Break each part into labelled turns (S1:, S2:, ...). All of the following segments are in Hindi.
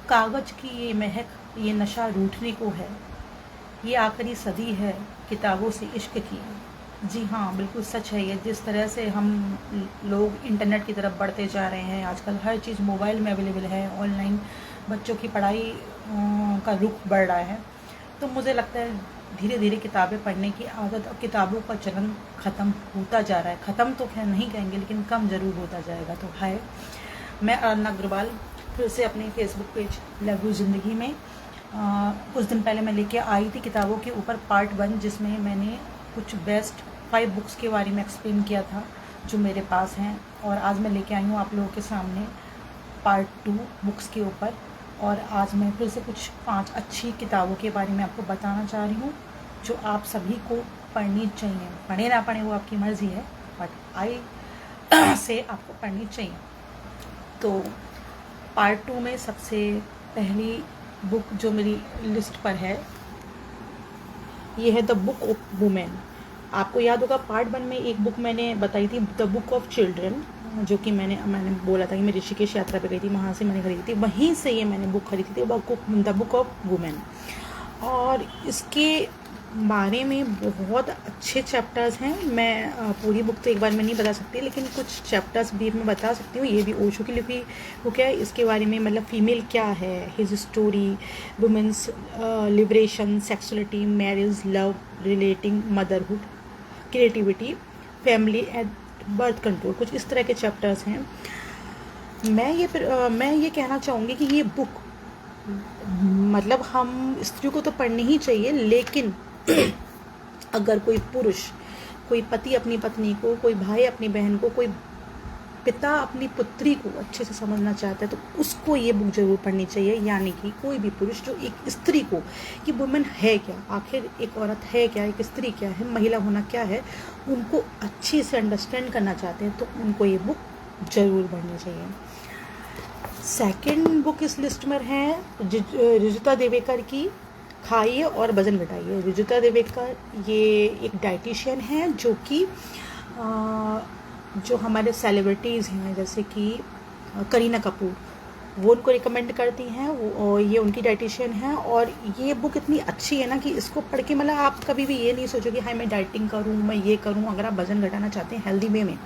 S1: कागज़ की ये महक, ये नशा रूठने को है, ये आखिरी सदी है किताबों से इश्क की। जी हाँ, बिल्कुल सच है ये। जिस तरह से हम लोग इंटरनेट की तरफ बढ़ते जा रहे हैं, आजकल हर चीज़ मोबाइल में अवेलेबल है, ऑनलाइन बच्चों की पढ़ाई का रुख बढ़ रहा है, तो मुझे लगता है धीरे धीरे किताबें पढ़ने की आदत और किताबों का चलन ख़त्म होता जा रहा है। ख़त्म तो खैर नहीं कहेंगे, लेकिन कम ज़रूर होता जाएगा। तो हाय, मैं आराधना अग्रवाल फिर से अपने फेसबुक पेज लघु ज़िंदगी में कुछ दिन पहले मैं लेके आई थी किताबों के ऊपर पार्ट 1, जिसमें मैंने कुछ बेस्ट 5 बुक्स के बारे में एक्सप्लेन किया था जो मेरे पास हैं। और आज मैं लेके आई हूँ आप लोगों के सामने पार्ट 2 बुक्स के ऊपर। और आज मैं फिर से कुछ 5 अच्छी किताबों के बारे में आपको बताना चाह रही हूँ जो आप सभी को पढ़नी चाहिए। पढ़े ना पढ़े वो आपकी मर्ज़ी है, बट आई से आपको पढ़नी चाहिए। तो पार्ट 2 में सबसे पहली बुक जो मेरी लिस्ट पर है, ये है द बुक ऑफ वुमेन। आपको याद होगा पार्ट 1 में एक बुक मैंने बताई थी, द बुक ऑफ चिल्ड्रन, जो कि मैंने बोला था कि मैं ऋषिकेश यात्रा पे गई थी, वहाँ से मैंने खरीदी थी, वहीं से ये मैंने बुक खरीदी थी, द बुक ऑफ वुमेन। और इसके बारे में बहुत अच्छे चैप्टर्स हैं। मैं पूरी बुक तो एक बार में नहीं बता सकती, लेकिन कुछ चैप्टर्स भी मैं बता सकती हूँ। ये भी ओशो की लिखी बुक है। इसके बारे में मतलब फीमेल क्या है, his story, women's liberation, sexuality, marriage, love, relating, motherhood, creativity, family and birth control, कुछ इस तरह के चैप्टर्स हैं। मैं ये कहना चाहूँगी कि ये बुक मतलब हम स्त्रियों को तो पढ़नी ही चाहिए, लेकिन अगर कोई पुरुष, कोई पति अपनी पत्नी को, कोई भाई अपनी बहन को, कोई पिता अपनी पुत्री को अच्छे से समझना चाहता है तो उसको ये बुक जरूर पढ़नी चाहिए। यानी कि कोई भी पुरुष जो एक स्त्री को, कि वुमेन है क्या, आखिर एक औरत है क्या, एक स्त्री क्या है, महिला होना क्या है, उनको अच्छे से अंडरस्टैंड करना चाहते हैं तो उनको ये बुक जरूर पढ़नी चाहिए। सेकंड बुक इस लिस्ट में है रुजुता दिवेकर की खाइए और वजन घटाइए। रुजुता दिवेकर ये एक डाइटिशियन है जो कि जो हमारे सेलिब्रिटीज़ हैं जैसे कि करीना कपूर, वो उनको रिकमेंड करती हैं, वो ये उनकी डाइटिशियन है। और ये बुक इतनी अच्छी है ना कि इसको पढ़ के मतलब आप कभी भी ये नहीं सोचोगे हाय मैं डाइटिंग करूँ, मैं ये करूँ। अगर आप वज़न घटाना चाहते हैं हेल्दी वे में,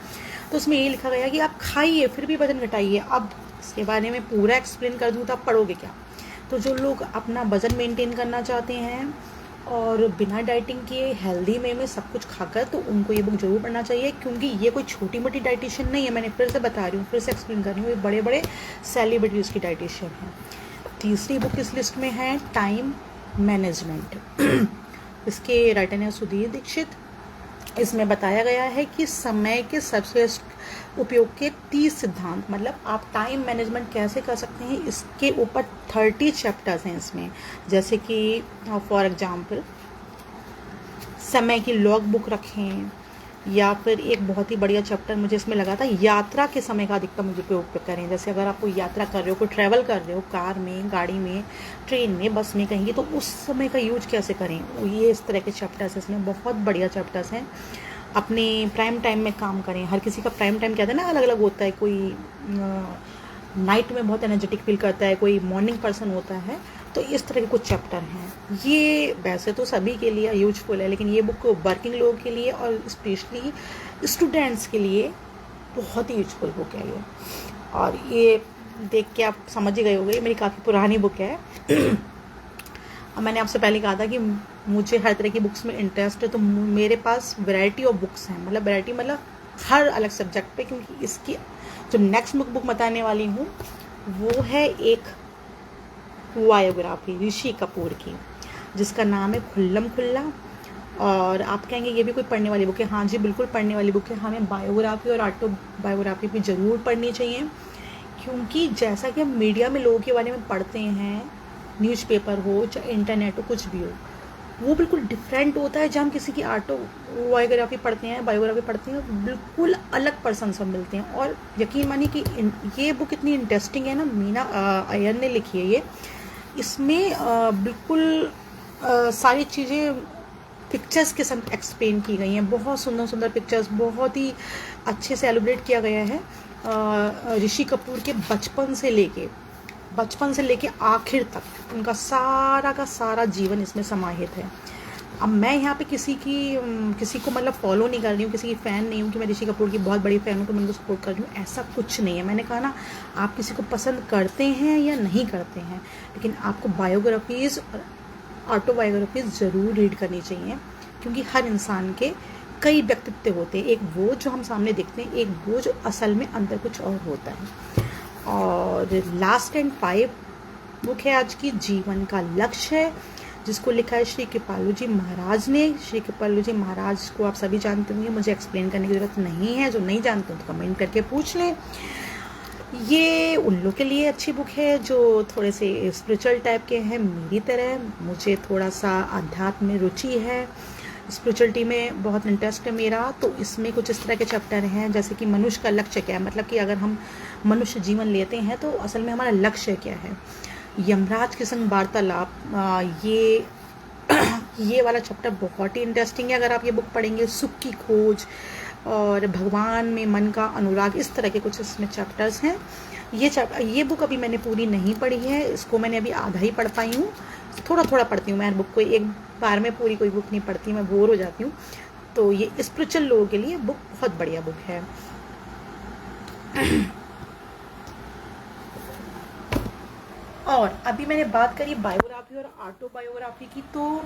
S1: तो उसमें ये लिखा गया कि आप खाइए फिर भी वज़न घटाइए। अब इसके बारे में पूरा एक्सप्लेन कर दूँ तो आप पढ़ोगे क्या। तो जो लोग अपना वज़न मेंटेन करना चाहते हैं और बिना डाइटिंग किए हेल्दी वे में सब कुछ खाकर, तो उनको ये बुक जरूर पढ़ना चाहिए, क्योंकि ये कोई छोटी मोटी डाइटिशियन नहीं है। मैंने फिर से बता रही हूँ, फिर से एक्सप्लेन कर रही हूँ, ये बड़े बड़े सेलिब्रिटीज़ की डाइटिशियन है। तीसरी बुक इस लिस्ट में है टाइम मैनेजमेंट। इसके राइटर हैं सुधीर दीक्षित। इसमें बताया गया है कि समय के सर्वश्रेष्ठ उपयोग के 30 सिद्धांत, मतलब आप टाइम मैनेजमेंट कैसे कर सकते हैं, इसके ऊपर 30 चैप्टर्स हैं इसमें। जैसे कि फॉर एग्जांपल समय की लॉग बुक रखें, या फिर एक बहुत ही बढ़िया चैप्टर मुझे इसमें लगा था, यात्रा के समय का अधिकतम उपयोग करें। जैसे अगर आप कोई यात्रा कर रहे हो, कोई ट्रैवल कर रहे हो, कार में, गाड़ी में, ट्रेन में, बस में, कहीं, तो उस समय का यूज कैसे करें, ये इस तरह के चैप्टर्स इसमें बहुत बढ़िया चैप्टर्स हैं। अपने प्राइम टाइम में काम करें। हर किसी का प्राइम टाइम कहते हैं ना, अलग अलग होता है। कोई नाइट में बहुत एनर्जेटिक फील करता है, कोई मॉर्निंग पर्सन होता है। तो इस तरह के कुछ चैप्टर हैं। ये वैसे तो सभी के लिए यूजफुल है, लेकिन ये बुक वर्किंग लोगों के लिए और स्पेशली स्टूडेंट्स के लिए बहुत ही यूजफुल बुक है ये। और ये देख के आप समझ ही गए होंगे, मेरी काफ़ी पुरानी बुक है। मैंने आपसे पहले कहा था कि मुझे हर तरह की बुक्स में इंटरेस्ट है, तो मेरे पास वैरायटी ऑफ बुक्स हैं, मतलब वैरायटी मतलब हर अलग सब्जेक्ट पे। क्योंकि इसकी जो नेक्स्ट बुक बताने वाली हूँ वो है एक बायोग्राफी ऋषि कपूर की, जिसका नाम है खुल्लम खुल्ला। और आप कहेंगे ये भी कोई पढ़ने वाली बुक है? हाँ जी, बिल्कुल पढ़ने वाली बुक है। हमें बायोग्राफी और ऑटोबायोग्राफी भी ज़रूर पढ़नी चाहिए, क्योंकि जैसा कि हम मीडिया में लोगों के बारे में पढ़ते हैं, न्यूज़पेपर हो चाहे इंटरनेट हो, कुछ भी हो, वो बिल्कुल डिफरेंट होता है। जब हम किसी की ऑटोबायोग्राफी पढ़ते हैं, बायोग्राफी पढ़ते हैं, बिल्कुल अलग पर्सन सब मिलते हैं। और यकीन मानिए कि ये बुक इतनी इंटरेस्टिंग है ना, मीना अय्यर ने लिखी है ये। इसमें बिल्कुल सारी चीज़ें पिक्चर्स के साथ एक्सप्लेन की गई हैं। बहुत सुंदर सुंदर पिक्चर्स, बहुत ही अच्छे से एलिब्रेट किया गया है ऋषि कपूर के बचपन से लेके बचपन से लेके आखिर तक उनका सारा का सारा जीवन इसमें समाहित है। अब मैं यहाँ पे किसी को मतलब फॉलो नहीं कर रही हूँ, किसी की फ़ैन नहीं हूँ कि मैं ऋषि कपूर की बहुत बड़ी फ़ैन हूँ तो मैं उनको सपोर्ट कर रही हूँ, ऐसा कुछ नहीं है। मैंने कहा ना, आप किसी को पसंद करते हैं या नहीं करते हैं, लेकिन आपको बायोग्राफीज़ और ऑटोबायोग्राफीज़ ज़रूर रीड करनी चाहिए, क्योंकि हर इंसान के कई व्यक्तित्व होते हैं, एक वो जो हम सामने देखते हैं, एक वो जो असल में अंदर कुछ और होता है। और लास्ट एंड 5 बुक है आज की, जीवन का लक्ष्य है, जिसको लिखा है श्री कृपालु जी महाराज ने। श्री कृपालु जी महाराज को आप सभी जानते होंगे, मुझे एक्सप्लेन करने की ज़रूरत नहीं है, जो नहीं जानते हो तो कमेंट करके पूछ लें। ये उन लोग के लिए अच्छी बुक है जो थोड़े से स्पिरिचुअल टाइप के हैं, मेरी तरह। मुझे थोड़ा सा अध्यात्म में रुचि है, स्पिरिचुअलिटी में बहुत इंटरेस्ट है मेरा, तो इसमें कुछ इस तरह के चैप्टर हैं जैसे कि मनुष्य का लक्ष्य क्या है, मतलब कि अगर हम मनुष्य जीवन लेते हैं तो असल में हमारा लक्ष्य क्या है। यमराज के संग वार्तालाप, ये वाला चैप्टर बहुत ही इंटरेस्टिंग है अगर आप ये बुक पढ़ेंगे। सुख की खोज और भगवान में मन का अनुराग, इस तरह के कुछ इसमें चैप्टर्स हैं। ये बुक अभी मैंने पूरी नहीं पढ़ी है, इसको मैंने अभी आधा ही पढ़ पाई हूँ। थोड़ा थोड़ा पढ़ती हूँ मैं बुक को, एक बार में पूरी कोई बुक नहीं पढ़ती, मैं बोर हो जाती हूँ। तो ये स्पिरिचुअल लोगों के लिए बुक बहुत बढ़िया बुक है। और अभी मैंने बात करी बायोग्राफी और ऑटोबायोग्राफी की, तो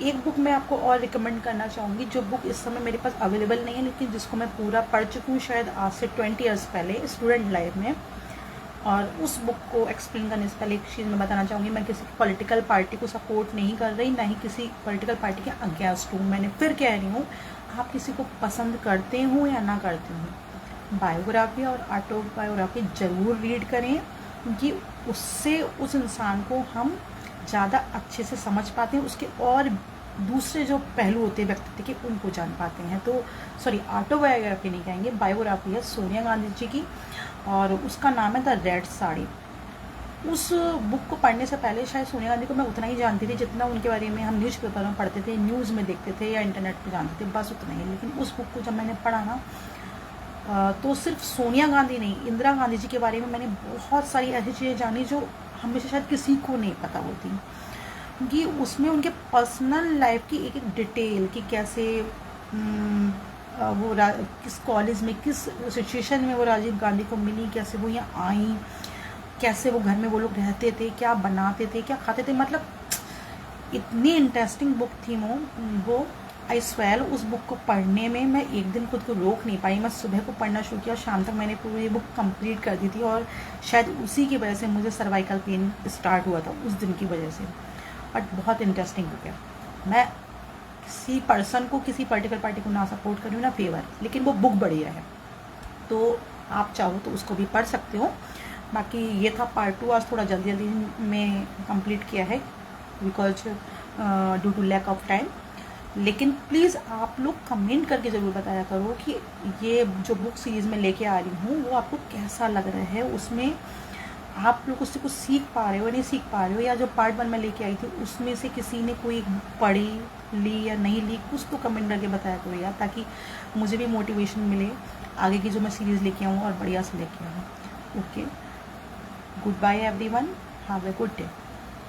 S1: एक बुक मैं आपको और रिकमेंड करना चाहूँगी, जो बुक इस समय मेरे पास अवेलेबल नहीं है, लेकिन जिसको मैं पूरा पढ़ चुकी हूँ शायद आज से 20 ईयर्स पहले स्टूडेंट लाइफ में। और उस बुक को एक्सप्लेन करने से पहले एक चीज़ मैं बताना चाहूँगी, मैं किसी पॉलिटिकल पार्टी को सपोर्ट नहीं कर रही, ना ही किसी पॉलिटिकल पार्टी के अगेंस्ट हूँ। मैंने फिर कह रही हूँ, आप किसी को पसंद करते हो या ना करते हो, बायोग्राफी और ऑटोबायोग्राफी ज़रूर रीड करें, क्योंकि उससे उस इंसान को हम ज़्यादा अच्छे से समझ पाते हैं, उसके और दूसरे जो पहलू होते हैं व्यक्तित्व के उनको जान पाते हैं। तो सॉरी, ऑटोबायोग्राफी नहीं कहेंगे, बायोग्राफी है सोनिया गांधी जी की, और उसका नाम है द रेड साड़ी। उस बुक को पढ़ने से पहले शायद सोनिया गांधी को मैं उतना ही जानती थी जितना उनके बारे में हम न्यूज़पेपर में पढ़ते थे, न्यूज़ में देखते थे या इंटरनेट पे जानते थे, बस उतना ही। लेकिन उस बुक को जब मैंने पढ़ा ना, तो सिर्फ सोनिया गांधी नहीं, इंदिरा गांधी जी के बारे में मैंने बहुत सारी ऐसी चीज़ें जानी जो हमेशा शायद किसी को नहीं पता होती, कि उसमें उनके पर्सनल लाइफ की एक एक डिटेल, कि कैसे वो किस कॉलेज में, किस सिचुएशन में वो राजीव गांधी को मिली, कैसे वो यहाँ आई, कैसे वो घर में वो लोग रहते थे, क्या बनाते थे, क्या खाते थे, मतलब इतनी इंटरेस्टिंग बुक थी वो। आई स्वेयर, उस बुक को पढ़ने में मैं एक दिन खुद को रोक नहीं पाई। मैं सुबह को पढ़ना शुरू किया, शाम तक मैंने पूरी बुक कंप्लीट कर दी थी, और शायद उसी की वजह से मुझे सर्वाइकल पेन स्टार्ट हुआ था उस दिन की वजह से। बट बहुत इंटरेस्टिंग बुक है। मैं किसी पर्सन को, किसी पर्टिकुलर पार्टी को ना सपोर्ट करूँ ना फेवर, लेकिन वो बुक बढ़िया है, तो आप चाहो तो उसको भी पढ़ सकते हो। बाकी ये था पार्ट 2, आज थोड़ा जल्दी जल्दी में कंप्लीट किया है because due to lack of time. लेकिन प्लीज़ आप लोग कमेंट करके ज़रूर बताया करो कि ये जो बुक सीरीज़ में लेके आ रही हूँ वो आपको कैसा लग रहा है, उसमें आप लोग उससे कुछ सीख पा रहे हो या नहीं सीख पा रहे हो, या जो पार्ट 1 में लेके आई थी उसमें से किसी ने कोई पढ़ी, ली या नहीं ली, कुछ तो कमेंट करके बताया करो यार, ताकि मुझे भी मोटिवेशन मिले आगे की जो मैं सीरीज़ लेके आऊँ और बढ़िया से लेके आऊँ। Okay, good bye everyone, have a good day.